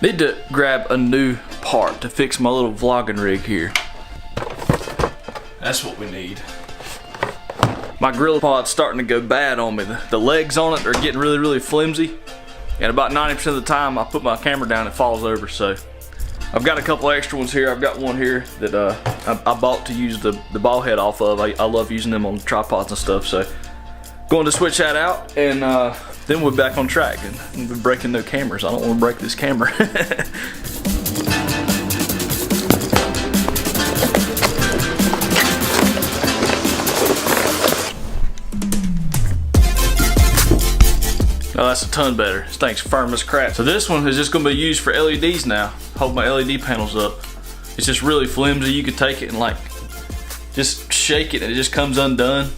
Need to grab a new part to fix my little vlogging rig here. That's what we need. My grill pod's starting to go bad on me. The legs on it are getting really flimsy, and about 90% of the time I put my camera down, it falls over. So I've got a couple extra ones here. I've got one here that I bought to use the ball head off of. I love using them on tripods and stuff. So going to switch that out, and then we're back on track. And we're breaking no cameras. I don't want to break this camera. Oh, that's a ton better. This thing's firm as crap. So this one is just gonna be used for LEDs now. Hold my LED panels up. It's just really flimsy. You could take it and like, just shake it and it just comes undone.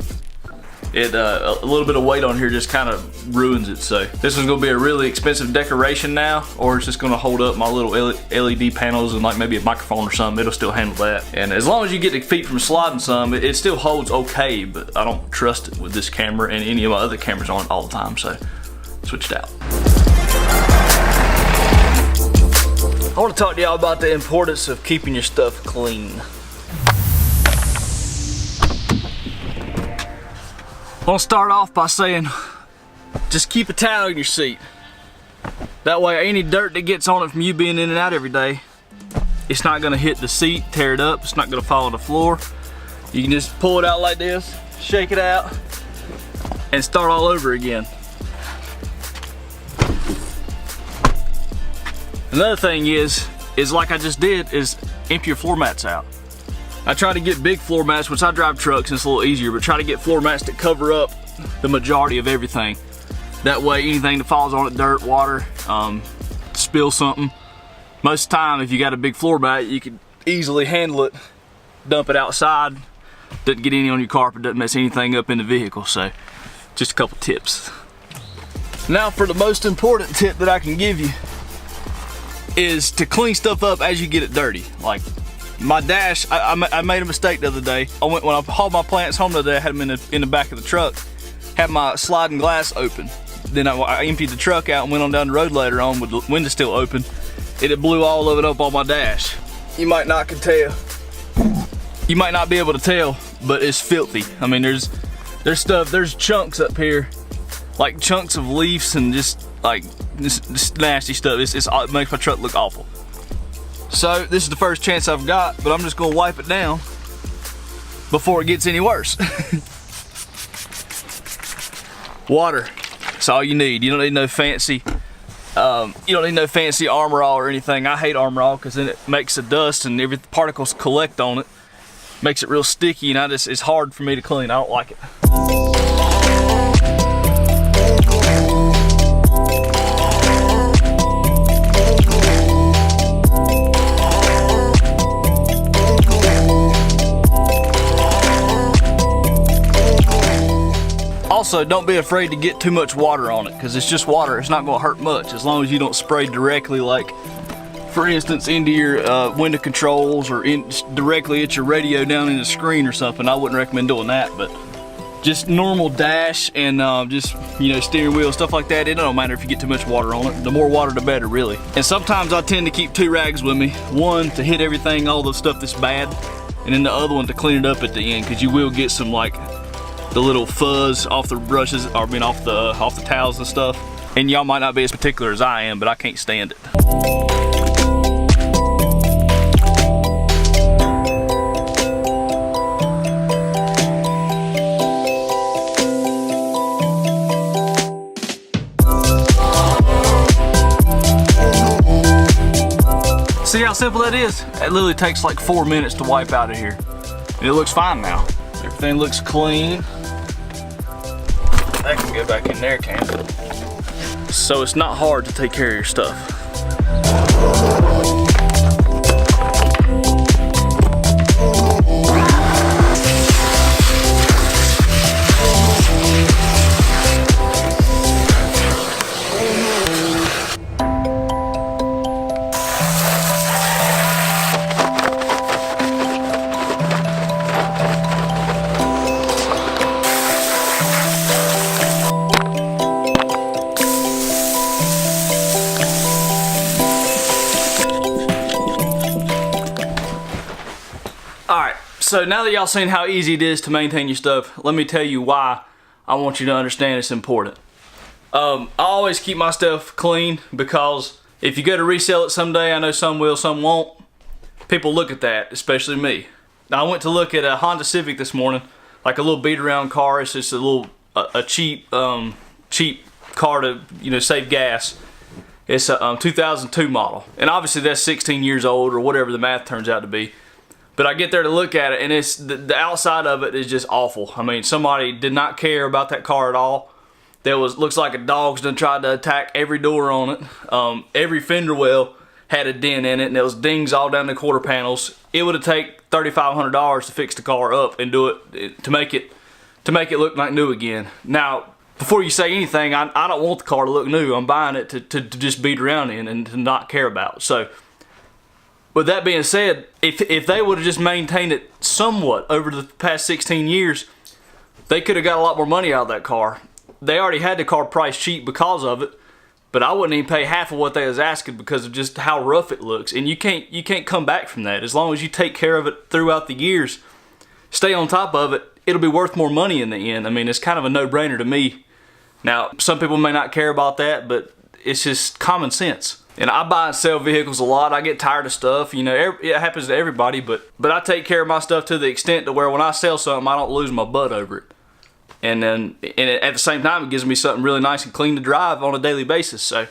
A little bit of weight on here just kind of ruins it. So this one's gonna be a really expensive decoration now, or it's just gonna hold up my little LED panels and like maybe a microphone or something. It'll still handle that. And as long as you get the feet from sliding some, it still holds okay, but I don't trust it with this camera and any of my other cameras on it all the time. So switched out. I want to talk to y'all about the importance of keeping your stuff clean. I want to start off by saying, just keep a towel in your seat. That way any dirt that gets on it from you being in and out every day, it's not going to hit the seat, tear it up, it's not going to fall on the floor. You can just pull it out like this, shake it out, and start all over again. Another thing is like I just did, is empty your floor mats out. I try to get big floor mats, which I drive trucks and it's a little easier, but try to get floor mats that cover up the majority of everything. That way anything that falls on it, dirt, water, spill something. Most of the time if you got a big floor mat, you can easily handle it, dump it outside, doesn't get any on your carpet, doesn't mess anything up in the vehicle. So just a couple tips. Now for the most important tip that I can give you, is to clean stuff up as you get it dirty. Like my dash, I made a mistake the other day. When I hauled my plants home the other day, I had them in the back of the truck, had my sliding glass open. Then I emptied the truck out and went on down the road later on with the window still open. It blew all of it up on my dash. You might not can tell. You might not be able to tell, but it's filthy. I mean, there's chunks up here, like chunks of leaves and just like this nasty stuff. It makes my truck look awful. So this is the first chance I've got, but I'm just gonna wipe it down before it gets any worse. Water, that's all you need. You don't need no fancy Armor All or anything. I hate Armor All because then it makes the dust and every particles collect on it. Makes it real sticky, and it's hard for me to clean. I don't like it. Also, don't be afraid to get too much water on it, because it's just water. It's not going to hurt much as long as you don't spray directly, like for instance into your window controls or directly at your radio down in the screen or something. I wouldn't recommend doing that, but just normal dash and just, you know, steering wheel, stuff like that. It don't matter if you get too much water on it. The more water the better, really. And sometimes I tend to keep two rags with me. One to hit everything, all the stuff that's bad, and then the other one to clean it up at the end, because you will get some like the little fuzz off the brushes, or I mean off the towels and stuff. And y'all might not be as particular as I am, but I can't stand it. See how simple that is? It literally takes like 4 minutes to wipe out of here. And it looks fine now. Everything looks clean. That can go back in there, can't it? So it's not hard to take care of your stuff. So now that y'all seen how easy it is to maintain your stuff, let me tell you why I want you to understand it's important. I always keep my stuff clean because if you go to resell it someday, I know some will, some won't. People look at that, especially me. Now I went to look at a Honda Civic this morning, like a little beat around car. It's just a little cheap car to, you know, save gas. It's a 2002 model, and obviously that's 16 years old or whatever the math turns out to be. But I get there to look at it, and it's the outside of it is just awful. I mean, somebody did not care about that car at all. Looks like a dog's done tried to attack every door on it. Every fender well had a dent in it, and there was dings all down the quarter panels. It would have taken $3,500 to fix the car up and do it to make it look like new again. Now, before you say anything, I don't want the car to look new. I'm buying it to just beat around in and to not care about. So, with that being said, if they would have just maintained it somewhat over the past 16 years, they could have got a lot more money out of that car. They already had the car priced cheap because of it, but I wouldn't even pay half of what they was asking because of just how rough it looks. And you can't come back from that. As long as you take care of it throughout the years, stay on top of it, it'll be worth more money in the end. I mean, it's kind of a no-brainer to me. Now, some people may not care about that, but it's just common sense. And I buy and sell vehicles a lot. I get tired of stuff. You know, it happens to everybody, but I take care of my stuff to the extent to where when I sell something, I don't lose my butt over it. And at the same time, it gives me something really nice and clean to drive on a daily basis. So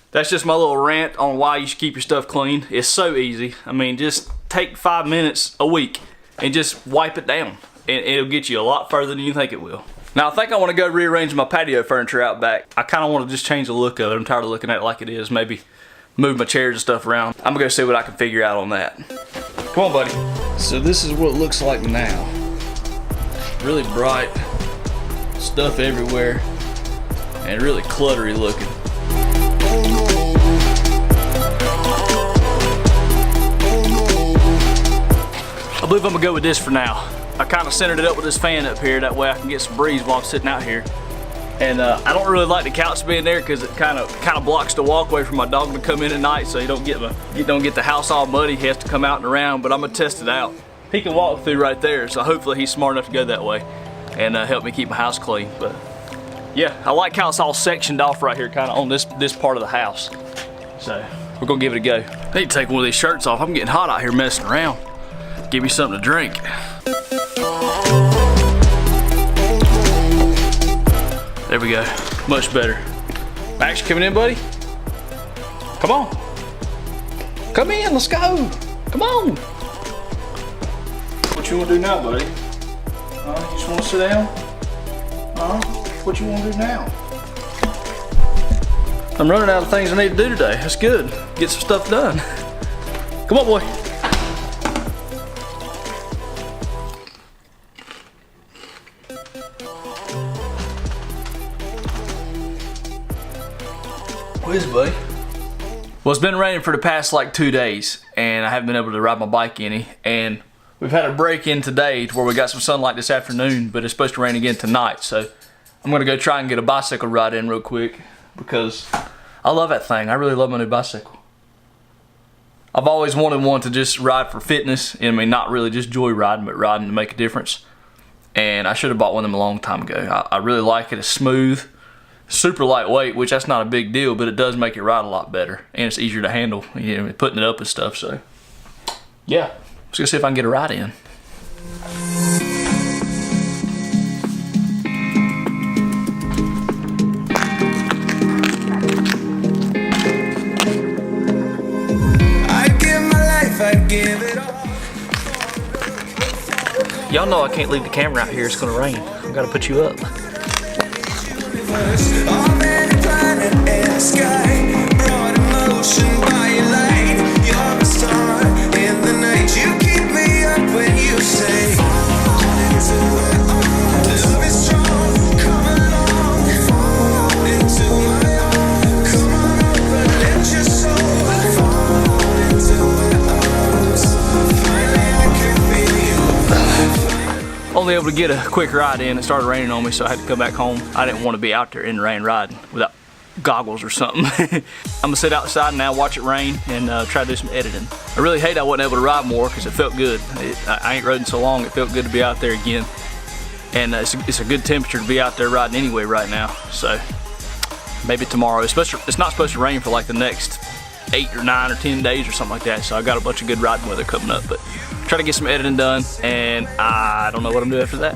that's just my little rant on why you should keep your stuff clean. It's so easy. I mean, just take 5 minutes a week and just wipe it down. And it'll get you a lot further than you think it will. Now, I think I want to go rearrange my patio furniture out back. I kind of want to just change the look of it. I'm tired of looking at it like it is. Maybe move my chairs and stuff around. I'm going to go see what I can figure out on that. Come on, buddy. So this is what it looks like now. Really bright. Stuff everywhere. And really cluttery looking. I believe I'm going to go with this for now. I kind of centered it up with this fan up here, that way I can get some breeze while I'm sitting out here. And I don't really like the couch being there because it kind of blocks the walkway for my dog to come in at night, so you don't get the house all muddy. He has to come out and around, but I'm gonna test it out. He can walk through right there, so hopefully he's smart enough to go that way and help me keep my house clean. But yeah, I like how it's all sectioned off right here, kind of on this part of the house. So we're gonna give it a go. I need to take one of these shirts off. I'm getting hot out here messing around. Give me something to drink. There we go, much better. Max, you coming in, buddy? Come on. Come in, let's go. Come on. What you wanna do now, buddy? You just wanna sit down? What you wanna do now? I'm running out of things I need to do today. That's good. Get some stuff done. Come on, boy. What is it, buddy? Well, it's been raining for the past like 2 days, and I haven't been able to ride my bike any. And we've had a break in today to where we got some sunlight this afternoon, but it's supposed to rain again tonight. So I'm gonna go try and get a bicycle ride in real quick because I love that thing. I really love my new bicycle. I've always wanted one to just ride for fitness. I mean, not really just joy riding, but riding to make a difference. And I should have bought one of them a long time ago. I really like it. It's smooth. Super lightweight, which that's not a big deal, but it does make it ride a lot better, and it's easier to handle, you know, putting it up and stuff. So yeah, let's go see if I can get a ride in. I'd give my life, I'd give it all. Y'all know I can't leave the camera out here, it's gonna rain. I gotta put you up. Of any planet in the sky, brought emotion by your light. You're a star in the night. You keep me up when you say, love is strong, come along, fall into my arms. Come on over, let your soul fall into my arms. Finally I can feel you. Only able to get a quick ride in. It started raining on me, so I had to come back home. I didn't want to be out there in the rain riding without goggles or something. I'm gonna sit outside now, watch it rain, and try to do some editing. I really hate I wasn't able to ride more because it felt good. I ain't riding so long, it felt good to be out there again. And it's a good temperature to be out there riding anyway right now. So maybe tomorrow. It's not supposed to rain for like the next 8 or 9 or 10 days or something like that. So I got a bunch of good riding weather coming up. But try to get some editing done, and I don't know what I'm doing after that.